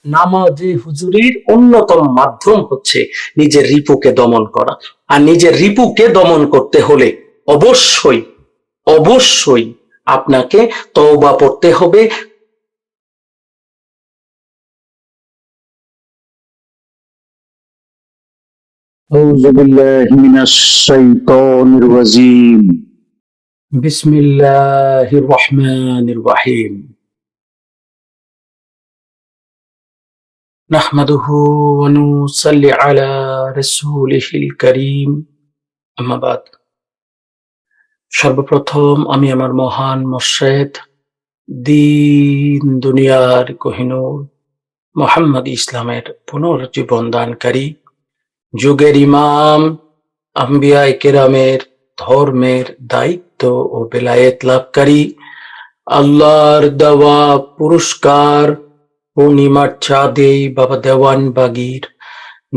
নামাজি হুজুরির অন্যতম মাধ্যম হচ্ছে নিজের রিপুকে দমন করা। আর নিজের রিপুকে দমন করতে হলে অবশ্যই অবশ্যই আপনাকে তওবা পড়তে হবে। أعوذ بالله من الشيطان الرجيم বিসমিল্লাহির রহমানির রহিম। নাহমাদুহু ওয়া নুসাল্লি আলা রাসূলিহিল কারীম। আম্মা বাদ। সর্বপ্রথম আমি আমার মহান মুর্শিদ, দীন দুনিয়ার কোহিনূর মুহাম্মদ ইসলামের পুনর্জীবন দানকারী, যুগের ইমাম, আম্বিয়ায়ে কেরামের ধর্মের দায়িত্ব ও বেলায়েত লাভকারী, আল্লাহর দেওয়া পুরস্কার পূর্ণিমার চাঁদে বাবা দেওয়ানবাগীর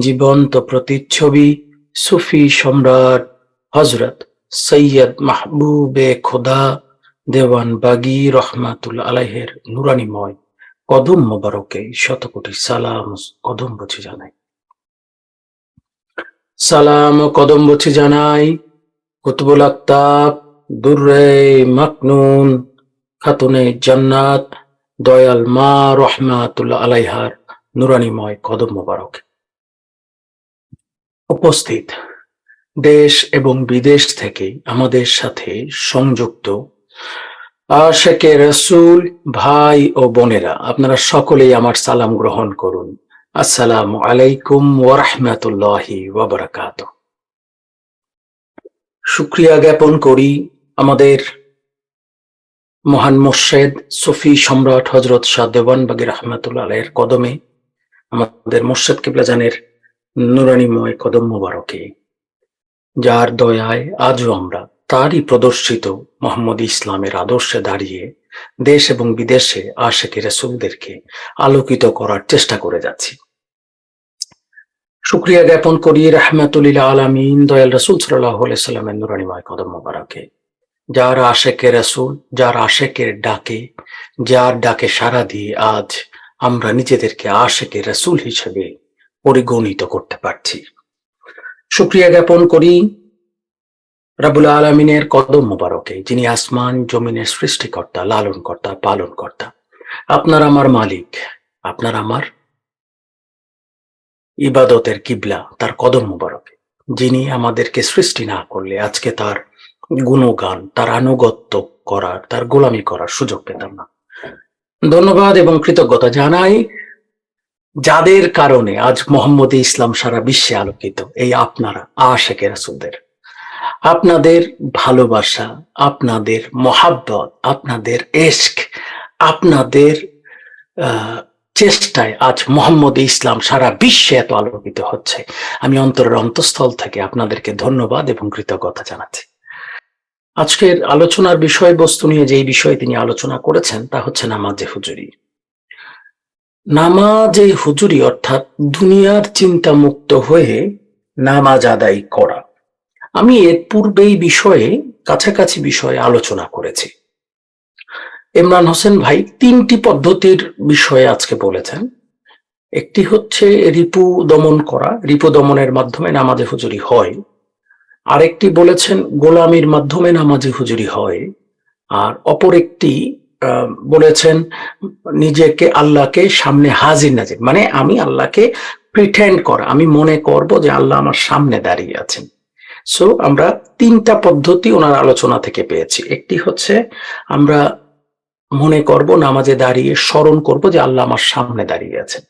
জীবন্ত প্রতিচ্ছবি সুফি সম্রাট হযরত সৈয়দ মাহবুবে খোদা দেওয়ানবাগী রহমাতুল্লাহ আলাইহের নুরানিময় কদম মোবারকে শতকোটি সালাম কদম বুঝে জানাই। সালাম ও কদম বুঝে জানাই কুতুবুল আক্তাব, দুররে মাকনুন, খাতুনে জান্নাত, দয়াল মা রহমাতুল্লাহ আলাইহার নুরানিময় কদম মোবারক। উপস্থিত দেশ এবং বিদেশ থেকে আমাদের সাথে সংযুক্ত আশিকে রাসূল ভাই ও বোনেরা, আপনারা সকলেই আমার সালাম গ্রহণ করুন। আসসালামু আলাইকুম ওয়া রাহমাতুল্লাহি ওয়া বারাকাতুহু। শুকরিয়া জ্ঞাপন করি আমাদের মহান মুর্শিদ সুফি সম্রাট হযরত শাহ দেওয়ানবাগী রহমাতুল্লাহ আলাইহির কদমে, আমাদের মুর্শিদ কিবলা জানের নুরানিময় কদম মোবারকে, যার দয়ায় আজও আমরা তারই প্রদর্শিত মোহাম্মদ ইসলামের আদর্শে দাঁড়িয়ে দেশ এবং বিদেশে আশিকে রাসূলদেরকে আলোকিত করার চেষ্টা করে যাচ্ছি। শুকরিয়া জ্ঞাপন করি রাহমাতুল লিল আলামিন দয়াল রাসূল সাল্লাল্লাহু আলাইহি সাল্লামের নুরানিময় কদম মোবারকে, যার আশিকে রাসূল, যার আশিকের ডাকে, যার ডাকে সাড়া দিয়ে আজ আমরা নিজেদেরকে আশিকে রাসূল হিসেবে পরিগণিত করতে পারছি। শুকরিয়া জ্ঞাপন করি রাব্বুল আলামিনের কদম মোবারকে, যিনি আসমান জমিনের সৃষ্টিকর্তা, লালনকর্তা, পালনকর্তা, আপনার আমার মালিক, আপনার আমার ইবাদতের কিবলা, তার কদম মোবারকে, যিনি আমাদেরকে সৃষ্টি না করলে আজকে তার গুণগান, তার আনুগত্য করার, তার গোলামি করার সুযোগ পেতাম না। ধন্যবাদ এবং কৃতজ্ঞতা জানাই যাদের কারণে আজ মোহাম্মদ ইসলাম সারা বিশ্বে আলোকিত, এই আপনারা আশিকে রাসূলদের। আপনাদের ভালোবাসা, আপনাদের মহাব্বত, আপনাদের ইশক, আপনাদের চেষ্টায় আজ মোহাম্মদ ইসলাম সারা বিশ্বে এত আলোকিত হচ্ছে। আমি অন্তরের অন্তঃস্থল থেকে আপনাদেরকে ধন্যবাদ এবং কৃতজ্ঞতা জানাচ্ছি। আজকের আলোচনার বিষয়বস্তু নিয়ে যেই বিষয়ে তিনি আলোচনা করেছেন তা হচ্ছে নামাজে হুজুরি। নামাজে হুজুরি অর্থাৎ দুনিয়ার চিন্তা মুক্ত হয়ে নামাজ আদায় করা। আমি এর পূর্বেই বিষয়ে কাছাকাছি বিষয়ে আলোচনা করেছি। ইমরান হোসেন ভাই তিনটি পদ্ধতির বিষয়ে আজকে বলেছেন। একটি হচ্ছে রিপু দমন করা, রিপু দমনের মাধ্যমে নামাজে হুজুরি হয়। আরেকটি বলেছেন গোলামির মাধ্যমে নামাজে হুজুরি হয়। আর অপর একটি বলেছেন নিজেকে আল্লাহকে সামনে হাজির নাজির, মানে আমি আল্লাহকে প্রিটেন্ড করা, আমি মনে করব যে আল্লাহ আমার সামনে দাঁড়িয়ে আছেন। সো আমরা তিনটা পদ্ধতি ওনার আলোচনা থেকে পেয়েছি। একটি হচ্ছে আমরা মনে করব নামাজে দাঁড়িয়ে স্মরণ করব যে আল্লাহ আমার সামনে দাঁড়িয়ে আছেন।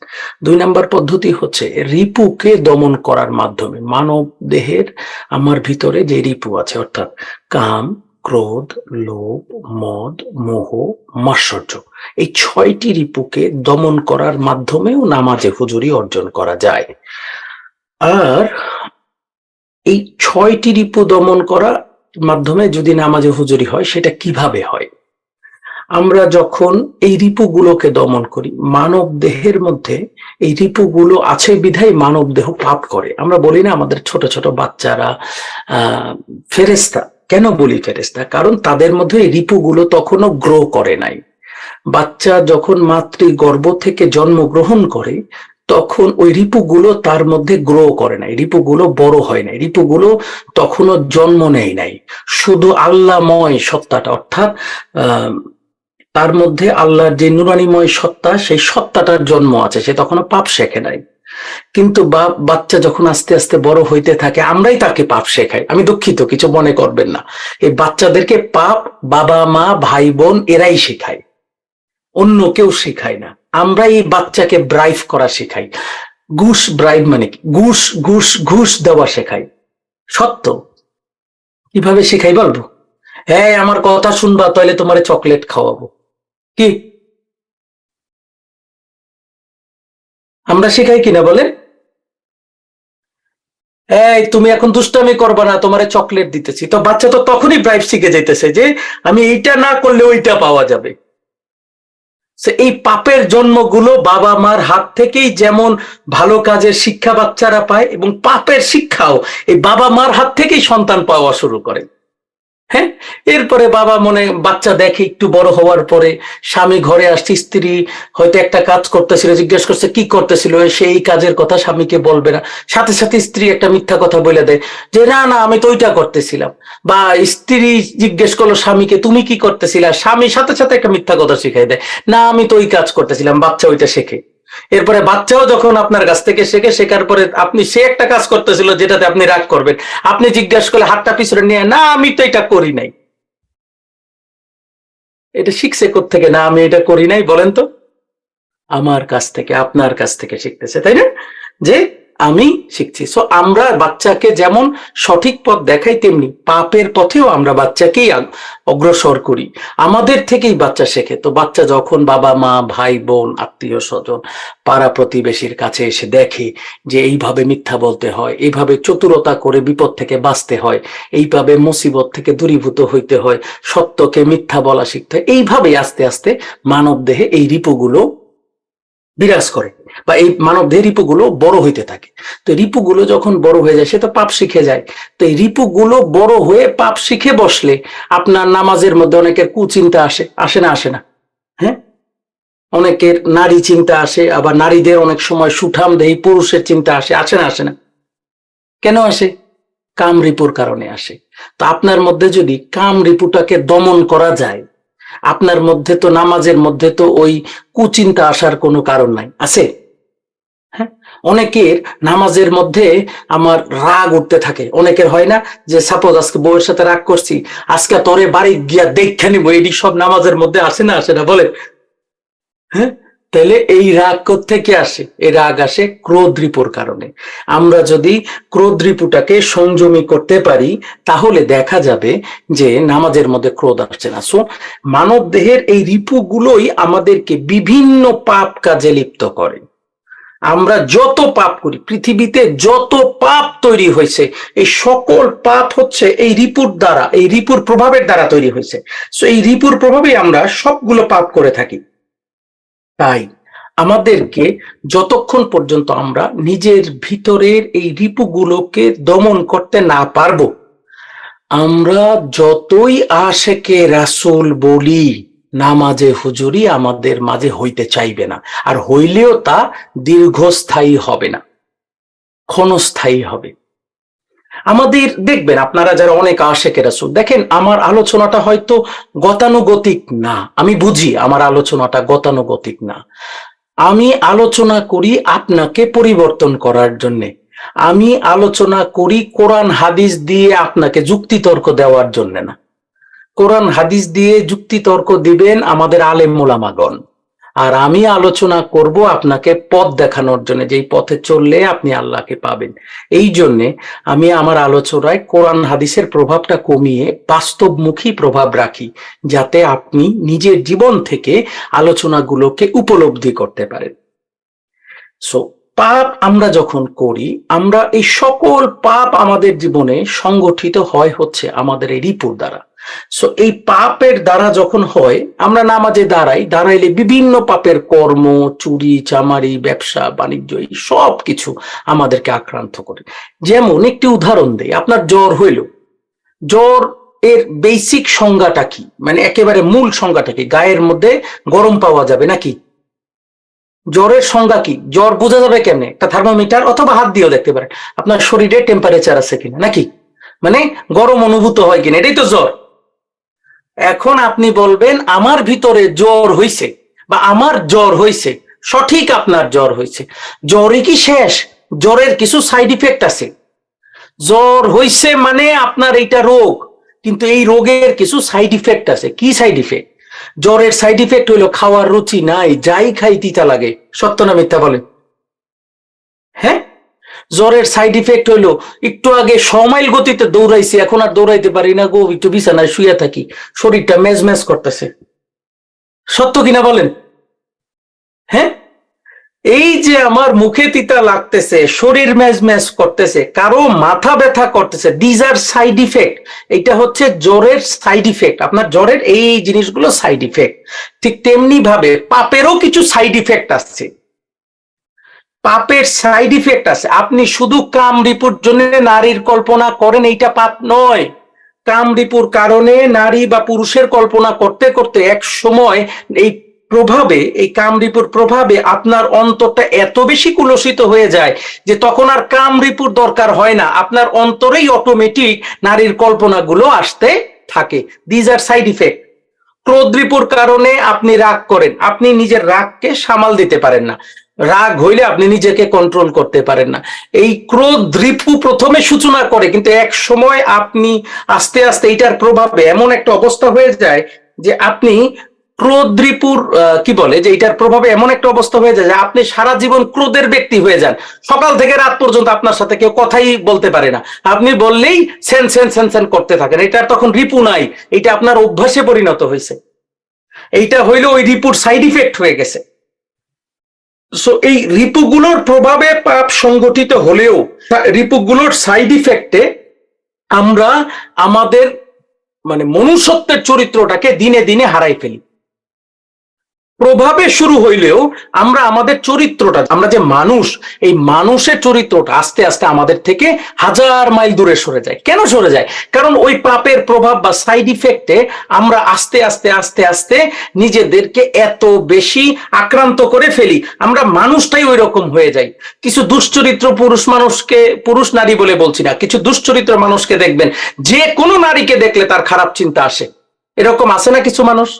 2 নম্বর পদ্ধতি হচ্ছে রিপুকে দমন করার মাধ্যমে, মানব দেহের আমার ভিতরে যে রিপু আছে অর্থাৎ কাম, ক্রোধ, লোভ, মদ, মোহ, মাৎসর্য, এই 6টি রিপুকে দমন করার মাধ্যমেও নামাজে হুজুরি অর্জন করা যায়। আর এই 6টি রিপু দমন করার মাধ্যমে যদি নামাজে হুজুরি হয় সেটা কিভাবে হয়? আমরা যখন এই রিপুগুলোকে দমন করি, মানব দেহের মধ্যে এই রিপুগুলো আছে বিধায় মানব দেহ পাপ করে। আমরা বলি না আমাদের ছোট ছোট বাচ্চারা ফেরেশতা, কেন বলি ফেরেশতা? কারণ তাদের মধ্যে এই রিপুগুলো তখনও গ্রো করে নাই। বাচ্চা যখন মাতৃগর্ভ থেকে জন্মগ্রহণ করে তখন ওই রিপুগুলো তার মধ্যে গ্রো করে নাই, রিপুগুলো বড় হয় নাই, রিপুগুলো তখনও জন্ম নেয় নাই। শুধু আল্লাহময় সত্তাটা, অর্থাৎ তার মধ্যে আল্লাহর যে নুরানিময় সত্তা, সেই সত্তাটার জন্ম আছে, সে তখনও পাপ শেখে নাই। কিন্তু বাচ্চা যখন আস্তে আস্তে বড় হইতে থাকে, আমরাই তাকে পাপ শেখাই। আমি দুঃখিত, কিছু মনে করবেন না। এই বাচ্চাদেরকে পাপ বাবা মা ভাই বোন এরাই শেখায়, অন্য কেউ শেখায় না। আমরা এই বাচ্চাকে ব্রাইভ করা শেখাই। ঘুষ, ব্রাইভ মানে কি? ঘুষ ঘুষ ঘুষ দেওয়া শেখাই। সত্য কিভাবে শেখাই বলবো? হ্যাঁ, আমার কথা শুনবা, তাহলে তোমারে চকলেট খাওয়াবো। কি আমরা শেখাই কিনা বলেন? এই তুমি এখন দুষ্টামি করবা না, তোমারে চকলেট দিতেছি। তো বাচ্চা তো তখনই ব্রাইভ শিখে যাইতেছে যে আমি এইটা না করলে ওইটা পাওয়া যাবে। এই পাপের জন্মগুলো বাবা মার হাত থেকেই, যেমন ভালো কাজের শিক্ষা বাচ্চারা পায়, এবং পাপের শিক্ষাও এই বাবা মার হাত থেকেই সন্তান পাওয়া শুরু করে। হ্যাঁ, এরপরে বাচ্চা দেখে একটু বড় হওয়ার পরে স্বামী ঘরে আসছে, স্ত্রী হয়তো একটা কাজ করতেছিল, জিজ্ঞেস করছে কি করতেছিল, সেই কাজের কথা স্বামীকে বলবে না, সাথে সাথে স্ত্রী একটা মিথ্যা কথা বলে দেয় যে না না আমি তো ওইটা করতেছিলাম। বা স্ত্রী জিজ্ঞেস করলো স্বামীকে তুমি কি করতেছিলা, স্বামী সাথে সাথে একটা মিথ্যা কথা শিখাই দেয়, না আমি তো ওই কাজ করতেছিলাম। বাচ্চা ওইটা শেখে। এরপরে বাচ্চাও যখন আপনার কাছ থেকে শেখে, শেখার পরে সে একটা কাজ করতেছিল যেটাতে আপনি রাগ করবেন, আপনি জিজ্ঞাসা করলে হাতটা পিছনে নিয়ে, না আমি তো এটা করি নাই। এটা শিখছে কোত্থেকে? না আমি এটা করি নাই, বলেন তো? আমার কাছ থেকে, আপনার কাছ থেকে শিখতেছে, তাই না? যে আমি শিখছি। সো আমরা বাচ্চাকে যেমন সঠিক পথ দেখাই, তেমনি পাপের পথেও আমরা বাচ্চাকেই অগ্রসর করি। আমাদের থেকেই বাচ্চা শেখে। তো বাচ্চা যখন বাবা মা ভাই বোন আত্মীয় স্বজন পাড়া প্রতিবেশীর কাছে এসে দেখে যে এইভাবে মিথ্যা বলতে হয়, এইভাবে চতুরতা করে বিপদ থেকে বাঁচতে হয়, এইভাবে মুসিবত থেকে দূরীভূত হইতে হয়, সত্যকে মিথ্যা বলা শিখতে হয়, এইভাবেই আস্তে আস্তে মানব দেহে এই রিপুগুলো বিরাজ করে, বা এই মানব দেহের রিপুগুলো বড় হইতে থাকে। তো রিপুগুলো যখন বড় হয়ে যায়, সে তো পাপ শিখে যায়। তো এই রিপুগুলো বড় হয়ে পাপ শিখে বসলে আপনার নামাজের মধ্যে অনেকের কুচিন্তা আসে, আসে না? আসে না? হ্যাঁ, অনেকের নারী চিন্তা আসে, আবার নারীদের অনেক সময় সুঠাম দেহি পুরুষের চিন্তা আসে, আসে না? আসে না? কেন আসে? কাম রিপুর কারণে আসে। তো আপনার মধ্যে যদি কাম রিপুটাকে দমন করা যায়, আপনার মধ্যে তো নামাজের মধ্যে তো ওই কুচিন্তা আসার কোনো কারণ নাই। আছে? হ্যাঁ, অনেকের নামাজের মধ্যে আমার রাগ উঠতে থাকে। অনেকের হয় না যে সাপোজ আজকে বউয়ের সাথে রাগ করছি, আজকে তোরে বাড়ি গিয়া দেখে নিবো, এটি সব নামাজের মধ্যে আসে না? আসে না? বলে। হ্যাঁ, তাহলে এই রাগ কোত্থেকে আসে? এই রাগ আসে ক্রোধ রিপুর কারণে। আমরা যদি ক্রোধ রিপুটাকে সংযমী করতে পারি, তাহলে দেখা যাবে যে নামাজের মধ্যে ক্রোধ আসছে না। সো মানব দেহের এই রিপুগুলোই আমাদেরকে বিভিন্ন পাপ কাজে লিপ্ত করে। আমরা যত পাপ করি, পৃথিবীতে যত পাপ তৈরি হয়েছে, এই সকল পাপ হচ্ছে এই রিপুর দ্বারা, এই রিপুর প্রভাবের দ্বারা তৈরি হয়েছে। সো এই রিপুর প্রভাবে আমরা সবগুলো পাপ করে থাকি। তাই আমাদেরকে যতক্ষণ পর্যন্ত আমরা নিজের ভিতরের এই রিপুগুলোকে দমন করতে না পারবো, আমরা যতই আশেকে রাসূল বলি, নামাজে হুজুরি আমাদের মাঝে হইতে চাইবে না। আর হইলেও তা দীর্ঘস্থায়ী হবে না, ক্ষণস্থায়ী হবে। আমাদের দেখবেন, আপনারা যারা অনেক আশেকে রাসূল, দেখেন আমার আলোচনাটা হয়তো গতানুগতিক না, আমি বুঝি আমার আলোচনাটা গতানুগতিক না। আমি আলোচনা করি আপনাকে পরিবর্তন করার জন্যে। আমি আলোচনা করি কোরআন হাদিস দিয়ে আপনাকে যুক্তিতর্ক দেওয়ার জন্য না। কোরআন হাদিস দিয়ে যুক্তিতর্ক দিবেন আমাদের আলেম ওলামাগণ, আর আমি আলোচনা করব আপনাকে পথ দেখানোর জন্য, যেই পথে চললে আপনি আল্লাহকে পাবেন। এই জন্যে আমি আমার আলোচনায় কোরআন হাদিসের প্রভাবটা কমিয়ে বাস্তবমুখী প্রভাব রাখি, যাতে আপনি নিজের জীবন থেকে আলোচনাগুলোকে উপলব্ধি করতে পারেন। সো পাপ আমরা যখন করি, আমরা এই সকল পাপ আমাদের জীবনে সংগঠিত হয় হচ্ছে আমাদের এই রিপুর দ্বারা। সো এই পাপের দ্বারা যখন হয়, আমরা নামাজে দাঁড়াই, দাঁড়াইলে বিভিন্ন পাপের কর্ম, চুরি চামারি ব্যবসা বাণিজ্য, এই সব কিছু আমাদেরকে আক্রান্ত করে। যেমন একটি উদাহরণ দেই, আপনার জ্বর হইল, জ্বর এর বেসিক সংজ্ঞাটা কি, মানে একেবারে মূল সংজ্ঞাটা কি? গায়ের মধ্যে গরম পাওয়া যাবে নাকি? জ্বরের সংজ্ঞা কি? জ্বর বোঝা যাবে কেমনে? একটা থার্মোমিটার অথবা হাত দিয়েও দেখতে পারেন আপনার শরীরে টেম্পারেচার আছে কিনা, নাকি? মানে গরম অনুভূত হয় কিনা, এটাই তো জ্বর। এখন আপনি বলবেন আমার ভিতরে জ্বর হইছে বা আমার জ্বর হইছে, সঠিক আপনার জ্বর হইছে। জ্বরই কি শেষ? জ্বরের কিছু সাইড ইফেক্ট আছে। জ্বর হইছে মানে আপনার এইটা রোগ, কিন্তু এই রোগের কিছু সাইড ইফেক্ট আছে। কি সাইড ইফেক্ট? জ্বরের সাইড ইফেক্ট হইলো খাওয়ার রুচি নাই, যাই খাই তিতা লাগে। সত্য না মিথ্যা বলে? হ্যাঁ, জ্বরের সাইড ইফেক্ট হইলো একটু আগে 100 মাইল গতিতে দৌড়াইছি, এখন আর দৌড়াইতে পারি না গো, একটু বিছানায় শুয়ে থাকি, শরীরটা মেজমেজ করতেছে। সত্য কিনা বলেন? হ্যাঁ, এই যে আমার মুখে তিতা লাগতেছে, শরীর মেজমেজ করতেছে, কারো মাথা ব্যথা করতেছে, দিজ আর সাইড ইফেক্ট। এটা হচ্ছে জ্বরের সাইড ইফেক্ট। আপনার জ্বরের এই জিনিসগুলো সাইড ইফেক্ট। ঠিক তেমনি ভাবে পাপেরও কিছু সাইড ইফেক্ট আসছে। পাপের সাইড ইফেক্ট আছে। আপনি শুধু কামরিপুর জন্য নারীর কল্পনা করেন, এইটা পাপ নয়। কামরিপুর কারণে নারী বা পুরুষের কল্পনা করতে করতে এক সময় এই প্রভাবে, এই কামরিপুর প্রভাবে আপনার অন্তরটা এত বেশি কুলসিত হয়ে যায় যে তখন আর কামরিপুর দরকার হয় না, আপনার অন্তরেই অটোমেটিক নারীর কল্পনাগুলো আসতে থাকে। These are side effect. ক্রোধরিপুর কারণে আপনি রাগ করেন, আপনি নিজের রাগকে সামাল দিতে পারেন না। রাগ হইলে আপনি নিজেকে কন্ট্রোল করতে পারেন না। এই ক্রোধ রিপু প্রথমে সূচনা করে, কিন্তু এক সময় আপনি আস্তে আস্তে এইটার প্রভাবে এমন একটা অবস্থা হয়ে যায় যে আপনি ক্রোধ রিপুর কি বলে যে এইটার প্রভাবে এমন একটা অবস্থা হয়ে যায় যে আপনি সারা জীবন ক্রোধের ব্যক্তি হয়ে যান। সকাল থেকে রাত পর্যন্ত আপনার সাথে কেউ কথাই বলতে পারে না, আপনি বললেই সেন সেন সেন সেন করতে থাকেন। এটার তখন রিপু নাই, এটা আপনার অভ্যাসে পরিণত হয়েছে। এইটা হইলো ওই রিপুর সাইড ইফেক্ট হয়ে গেছে। সো এই রিপুগুলোর প্রভাবে পাপ সংগঠিত হলেও রিপুগুলোর সাইড ইফেক্টে আমরা আমাদের মানে মনুষ্যত্বের চরিত্রটাকে দিনে দিনে হারাই ফেলি। প্রভাবে শুরু হইলেও আমরা আমাদের চরিত্রটা, আমরা যে মানুষ, এই মানুষের চরিত্রটা আস্তে আস্তে আমাদের থেকে 1000 মাইল দূরে সরে যায়। কেন সরে যায়? কারণ ওই পাপের প্রভাব বা সাইড ইফেক্টে আমরা আস্তে আস্তে আস্তে আস্তে নিজেদেরকে এত বেশি আক্রান্ত করে ফেলি, আমরা মানুষটাই ওই রকম হয়ে যাই। কিছু দুশ্চরিত্র পুরুষ মানুষকে, পুরুষ নারী বলে বলছি না, কিছু দুশ্চরিত্র মানুষকে দেখবেন যে কোনো নারীকে দেখলে তার খারাপ চিন্তা আসে। এরকম আছে না কিছু মানুষ?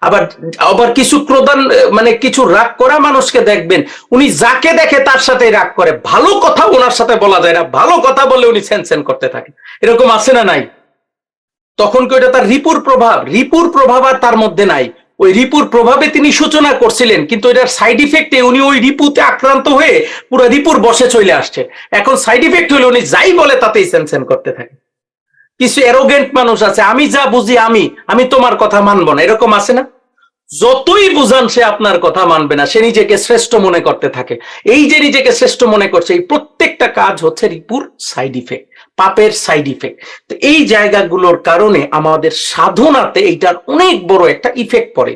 আবার আবার কিছু ক্রোধান মানে কিছু রাগ করা মানুষকে দেখবেন, উনি যাকে দেখে তার সাথে রাগ করে, ভালো কথা ওনার সাথে বলা যায় না, ভালো কথা বলে উনি সেন করতে থাকে। এরকম আছে না নাই? তখন কি ওটা তার রিপুর প্রভাব? রিপুর প্রভাব আর তার মধ্যে নাই। ওই রিপুর প্রভাবে তিনি সূচনা করছিলেন, কিন্তু এটার সাইড ইফেক্টে উনি ওই রিপুতে আক্রান্ত হয়ে পুরো রিপুর বসে চলে আসছে। এখন সাইড ইফেক্ট হলো উনি যাই বলে তাতেই সেন করতে থাকে। কিছু অ্যারোগেন্ট মানুষ আছে, আমি যা বুঝি আমি তোমার কথা মানবো না, এরকম আছে না? যতই বুঝান সে আপনার কথা মানবে না, সে নিজেকে শ্রেষ্ঠ মনে করতে থাকে। এই যে নিজেকে শ্রেষ্ঠ মনে করছে, এই প্রত্যেকটা কাজ হচ্ছে রিপুর সাইড ইফেক্ট, পাপের সাইড ইফেক্ট। তো এই জায়গাগুলোর কারণে আমাদের সাধনাতে এইটার অনেক বড় একটা ইফেক্ট পড়ে।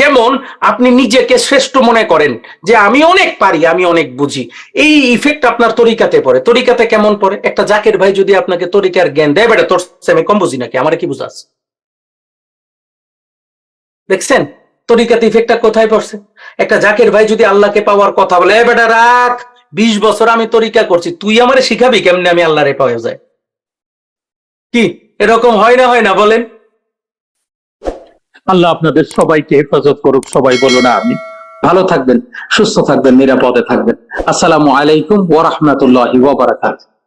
যেমন আপনি নিজেকে শ্রেষ্ঠ মনে করেন যে আমি অনেক পারি, আমি অনেক বুঝি, এই ইফেক্ট আপনার তরিকাতে পড়ে। তরিকাতে কেমন পড়ে? একটা জাকের ভাই যদি আপনাকে তরিকার জ্ঞান দেয়, বেটা তোর আমি কম বুঝি নাকি, আমার কি বুঝাস? দেখছেন তরিকাতে ইফেক্টটা কোথায় পড়ছে? একটা জাকের ভাই যদি আল্লাহকে পাওয়ার কথা বলে, এ বেটা রাখ, 20 বছর আমি তরিকা করছি, তুই আমারে শিখাবি কেমনে আমি আল্লাহরে পাওয়া যায়? কি এরকম হয় না? হয় না বলেন? আল্লাহ আপনাদের সবাইকে হেফাজত করুক। সবাই বলুন আমিন। ভালো থাকবেন, সুস্থ থাকবেন, নিরাপদে থাকবেন। আসসালামু আলাইকুম ওয়া রাহমাতুল্লাহি ওয়া বারাকাতুহু।